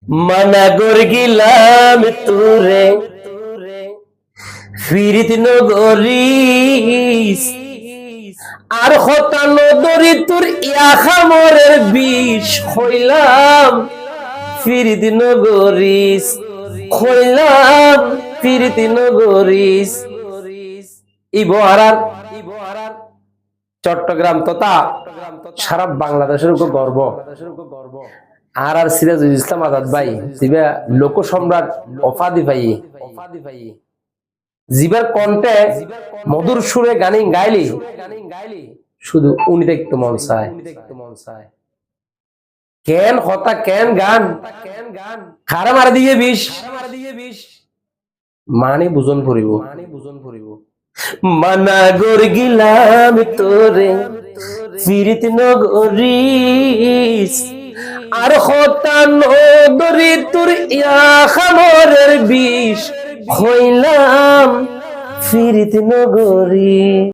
মানা কর গিলাম তোরে ফিরিত নগরিস আর হতা নদরি তোর ইয়া খামরের বিষ হইলাম ফিরিত নগরিস হইলাম ফিরিত নগরিস। ইবহারার চট্টগ্রাম তথা সারা বাংলাদেশের উপর গর্ব। আর সিরাজুল ইসলাম আজাদ ভাই জিবা লোক সম্রাট অফাদি ভাই জিবার কণ্ঠে মধুর সুরে গানি গাইলি শুধু উনি দেখতে মন চায়। কেন হতা কেন গান খারা মারা দিয়ে বিষ মানে বুঝন করিব মানা গর গিলাম তোরে ফিরিত নগরিস আর হতা নদরি তোর ইয়া খামরের বিষ হইলাম ফিরিত নগরী।